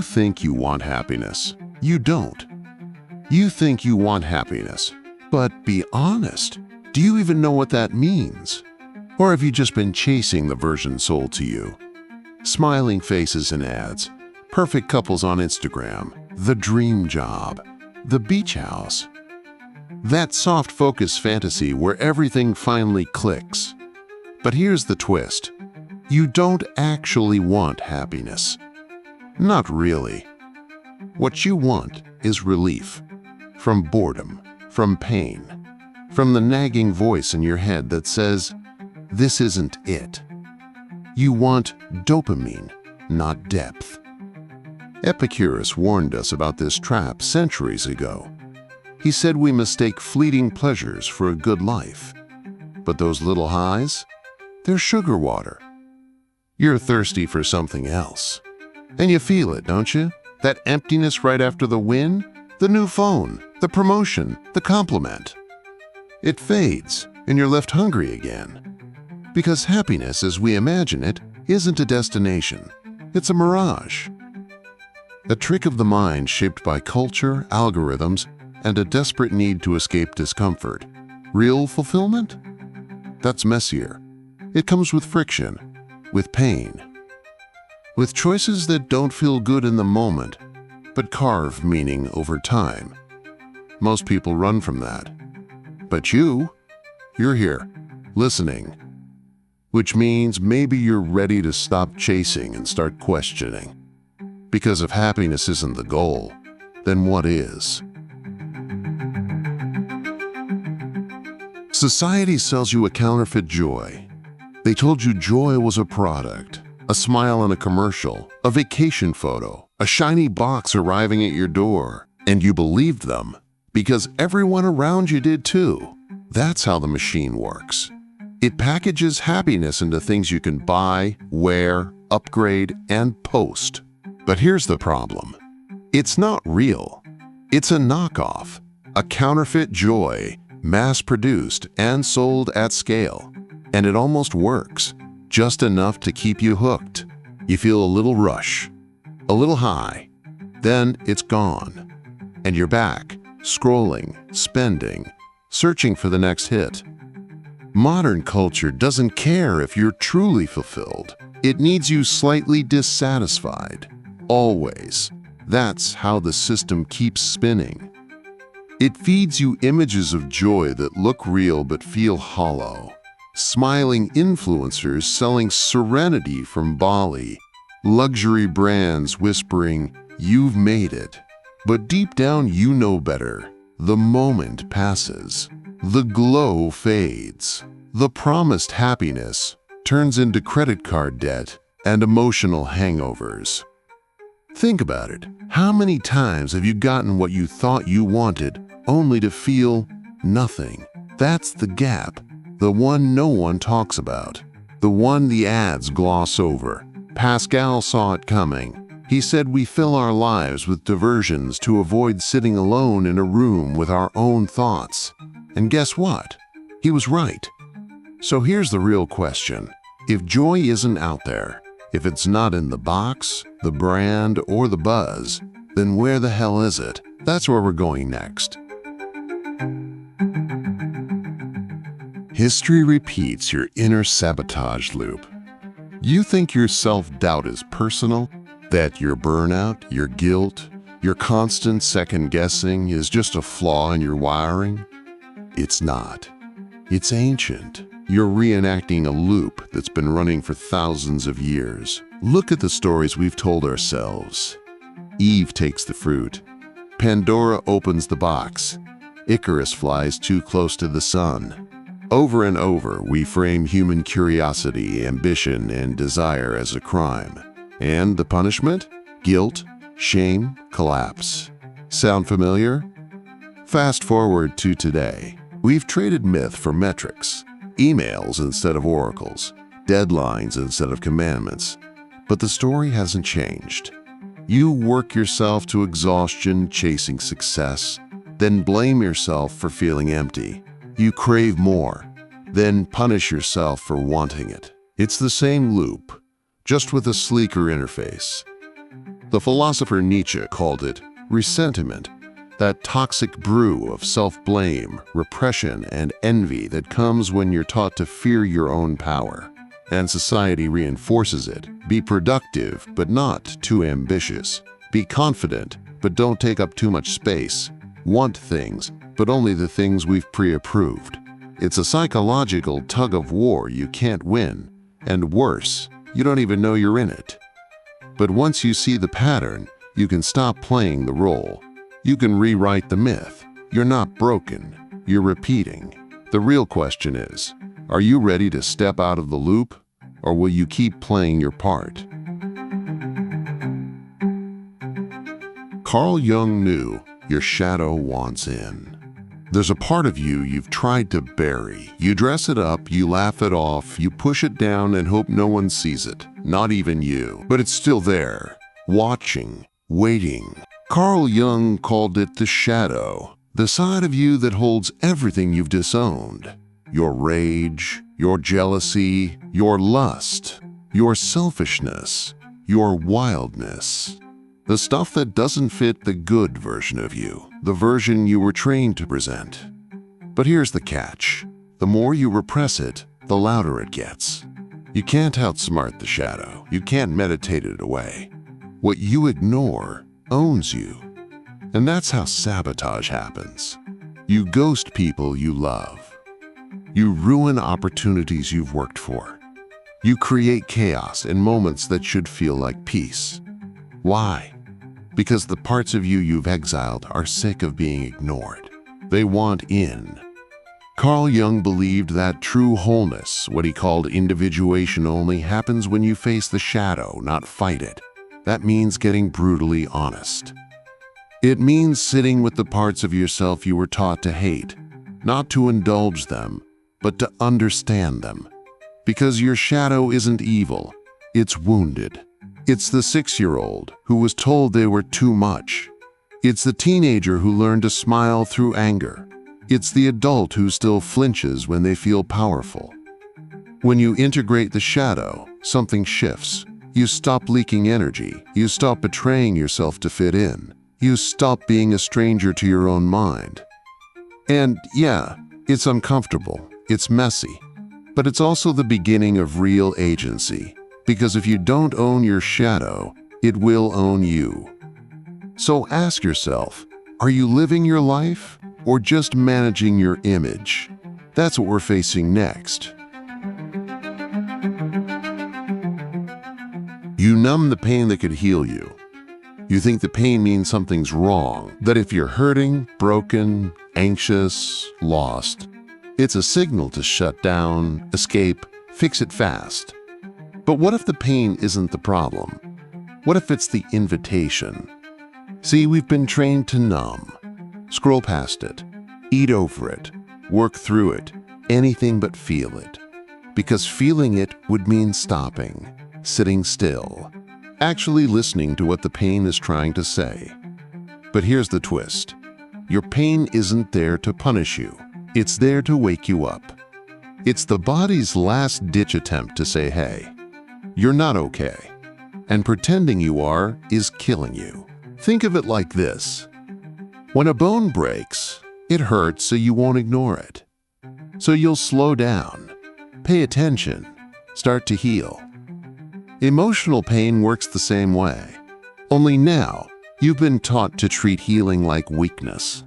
You think you want happiness. You don't. You think you want happiness. But be honest, do you even know what that means? Or have you just been chasing the version sold to you? Smiling faces in ads, perfect couples on Instagram, the dream job, the beach house. That soft focus fantasy where everything finally clicks. But here's the twist. You don't actually want happiness. Not really. What you want is relief. From boredom, from pain, from the nagging voice in your head that says, "This isn't it." You want dopamine, not depth. Epicurus warned us about this trap centuries ago. He said we mistake fleeting pleasures for a good life. But those little highs, they're sugar water. You're thirsty for something else. And you feel it, don't you? That emptiness right after the win, the new phone, the promotion, the compliment. It fades, and you're left hungry again. Because happiness, as we imagine it, isn't a destination. It's a mirage. A trick of the mind shaped by culture, algorithms, and a desperate need to escape discomfort. Real fulfillment? That's messier. It comes with friction, with pain, with choices that don't feel good in the moment, but carve meaning over time. Most people run from that. But you're here, listening. Which means maybe you're ready to stop chasing and start questioning. Because if happiness isn't the goal, then what is? Society sells you a counterfeit joy. They told you joy was a product, a smile in a commercial, a vacation photo, a shiny box arriving at your door, and you believed them because everyone around you did too. That's how the machine works. It packages happiness into things you can buy, wear, upgrade, and post. But here's the problem. It's not real. It's a knockoff, a counterfeit joy, mass-produced and sold at scale. And it almost works, just enough to keep you hooked. You feel a little rush, a little high, then it's gone. And you're back, scrolling, spending, searching for the next hit. Modern culture doesn't care if you're truly fulfilled. It needs you slightly dissatisfied. Always. That's how the system keeps spinning. It feeds you images of joy that look real but feel hollow. Smiling influencers selling serenity from Bali. Luxury brands whispering, "You've made it." But deep down you know better. The moment passes. The glow fades. The promised happiness turns into credit card debt and emotional hangovers. Think about it. How many times have you gotten what you thought you wanted only to feel nothing? That's the gap, the one no one talks about, the one the ads gloss over. Pascal saw it coming. He said we fill our lives with diversions to avoid sitting alone in a room with our own thoughts. And guess what? He was right. So here's the real question. If joy isn't out there, if it's not in the box, the brand, or the buzz, then where the hell is it? That's where we're going next. History repeats your inner sabotage loop. You think your self-doubt is personal, that your burnout, your guilt, your constant second-guessing is just a flaw in your wiring? It's not. It's ancient. You're reenacting a loop that's been running for thousands of years. Look at the stories we've told ourselves. Eve takes the fruit. Pandora opens the box. Icarus flies too close to the sun. Over and over, we frame human curiosity, ambition, and desire as a crime. And the punishment? Guilt, shame, collapse. Sound familiar? Fast forward to today. We've traded myth for metrics, emails instead of oracles, deadlines instead of commandments. But the story hasn't changed. You work yourself to exhaustion chasing success, then blame yourself for feeling empty. You crave more, then punish yourself for wanting it. It's the same loop, just with a sleeker interface. The philosopher Nietzsche called it resentment, that toxic brew of self-blame, repression, and envy that comes when you're taught to fear your own power. And society reinforces it. Be productive, but not too ambitious. Be confident, but don't take up too much space. Want things, but only the things we've pre-approved. It's a psychological tug-of-war you can't win, and worse, you don't even know you're in it. But once you see the pattern, you can stop playing the role. You can rewrite the myth. You're not broken, you're repeating. The real question is, are you ready to step out of the loop, or will you keep playing your part? Carl Jung knew your shadow wants in. There's a part of you you've tried to bury. You dress it up, you laugh it off, you push it down and hope no one sees it, not even you. But it's still there, watching, waiting. Carl Jung called it the shadow, the side of you that holds everything you've disowned. Your rage, your jealousy, your lust, your selfishness, your wildness. The stuff that doesn't fit the good version of you, the version you were trained to present. But here's the catch. The more you repress it, the louder it gets. You can't outsmart the shadow. You can't meditate it away. What you ignore owns you. And that's how sabotage happens. You ghost people you love. You ruin opportunities you've worked for. You create chaos in moments that should feel like peace. Why? Because the parts of you you've exiled are sick of being ignored. They want in. Carl Jung believed that true wholeness, what he called individuation only, happens when you face the shadow, not fight it. That means getting brutally honest. It means sitting with the parts of yourself you were taught to hate, not to indulge them, but to understand them. Because your shadow isn't evil, it's wounded. It's the 6-year-old who was told they were too much. It's the teenager who learned to smile through anger. It's the adult who still flinches when they feel powerful. When you integrate the shadow, something shifts. You stop leaking energy. You stop betraying yourself to fit in. You stop being a stranger to your own mind. And yeah, it's uncomfortable. It's messy. But it's also the beginning of real agency. Because if you don't own your shadow, it will own you. So ask yourself, are you living your life or just managing your image? That's what we're facing next. You numb the pain that could heal you. You think the pain means something's wrong, that if you're hurting, broken, anxious, lost, it's a signal to shut down, escape, fix it fast. But what if the pain isn't the problem? What if it's the invitation? See, we've been trained to numb. Scroll past it, eat over it, work through it, anything but feel it. Because feeling it would mean stopping, sitting still, actually listening to what the pain is trying to say. But here's the twist. Your pain isn't there to punish you. It's there to wake you up. It's the body's last-ditch attempt to say, hey, you're not okay. And pretending you are is killing you. Think of it like this. When a bone breaks, it hurts so you won't ignore it. So you'll slow down, pay attention, start to heal. Emotional pain works the same way. Only now, you've been taught to treat healing like weakness.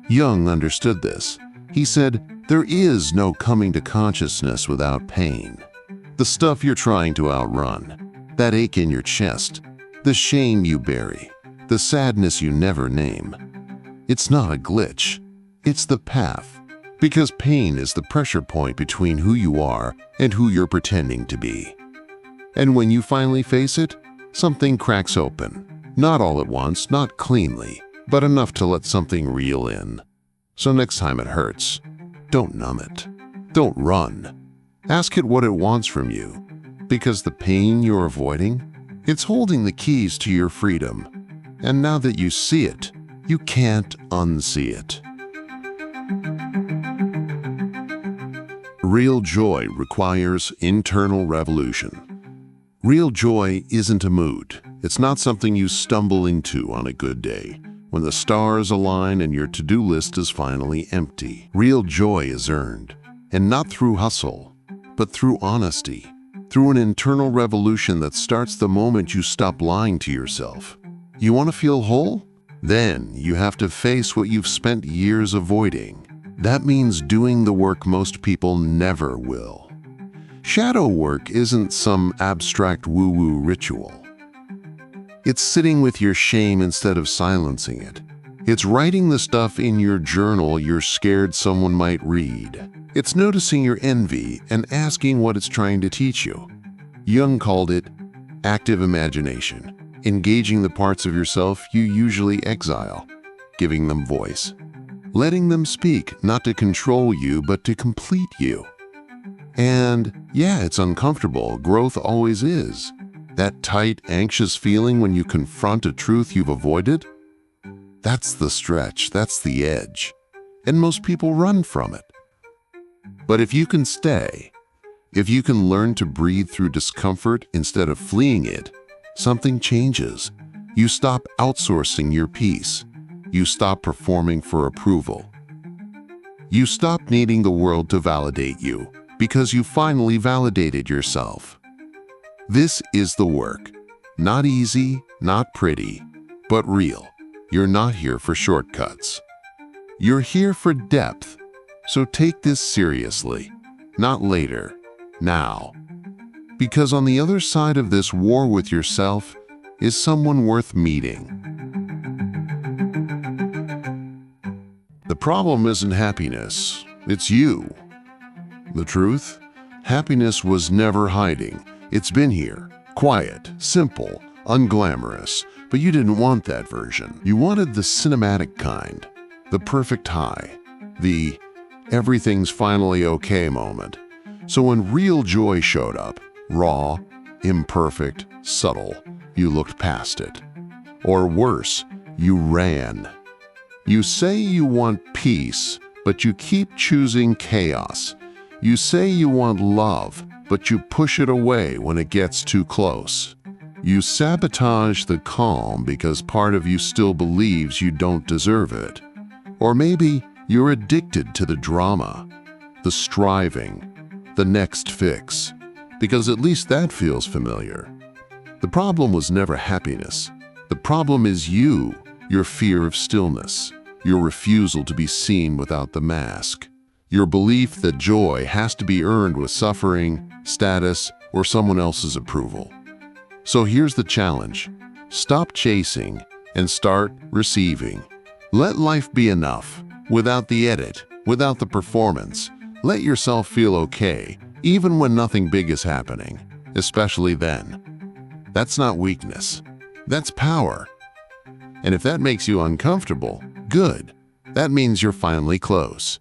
Jung understood this. He said, there is no coming to consciousness without pain. The stuff you're trying to outrun, that ache in your chest, the shame you bury, the sadness you never name. It's not a glitch, it's the path. Because pain is the pressure point between who you are and who you're pretending to be. And when you finally face it, something cracks open. Not all at once, not cleanly, but enough to let something real in. So next time it hurts, don't numb it. Don't run. Ask it what it wants from you. Because the pain you're avoiding, it's holding the keys to your freedom. And now that you see it, you can't unsee it. Real joy requires internal revolution. Real joy isn't a mood. It's not something you stumble into on a good day, when the stars align and your to-do list is finally empty. Real joy is earned, and not through hustle, but through honesty, through an internal revolution that starts the moment you stop lying to yourself. You want to feel whole? Then you have to face what you've spent years avoiding. That means doing the work most people never will. Shadow work isn't some abstract woo-woo ritual. It's sitting with your shame instead of silencing it. It's writing the stuff in your journal you're scared someone might read. It's noticing your envy and asking what it's trying to teach you. Jung called it active imagination, engaging the parts of yourself you usually exile, giving them voice, letting them speak, not to control you, but to complete you. And yeah, it's uncomfortable. Growth always is. That tight, anxious feeling when you confront a truth you've avoided? That's the stretch, that's the edge. And most people run from it. But if you can stay, if you can learn to breathe through discomfort instead of fleeing it, something changes. You stop outsourcing your peace. You stop performing for approval. You stop needing the world to validate you because you finally validated yourself. This is the work. Not easy, not pretty, but real. You're not here for shortcuts. You're here for depth. So take this seriously. Not later. Now. Because on the other side of this war with yourself is someone worth meeting. The problem isn't happiness. It's you. The truth? Happiness was never hiding. It's been here, quiet, simple, unglamorous, but you didn't want that version. You wanted the cinematic kind, the perfect high, the everything's finally okay moment. So when real joy showed up, raw, imperfect, subtle, you looked past it. Or worse, you ran. You say you want peace, but you keep choosing chaos. You say you want love, but you push it away when it gets too close. You sabotage the calm because part of you still believes you don't deserve it. Or maybe you're addicted to the drama, the striving, the next fix, because at least that feels familiar. The problem was never happiness. The problem is you, your fear of stillness, your refusal to be seen without the mask, your belief that joy has to be earned with suffering, status, or someone else's approval. So here's the challenge. Stop chasing and start receiving. Let life be enough, without the edit, without the performance. Let yourself feel okay, even when nothing big is happening, especially then. That's not weakness. That's power. And if that makes you uncomfortable, good. That means you're finally close.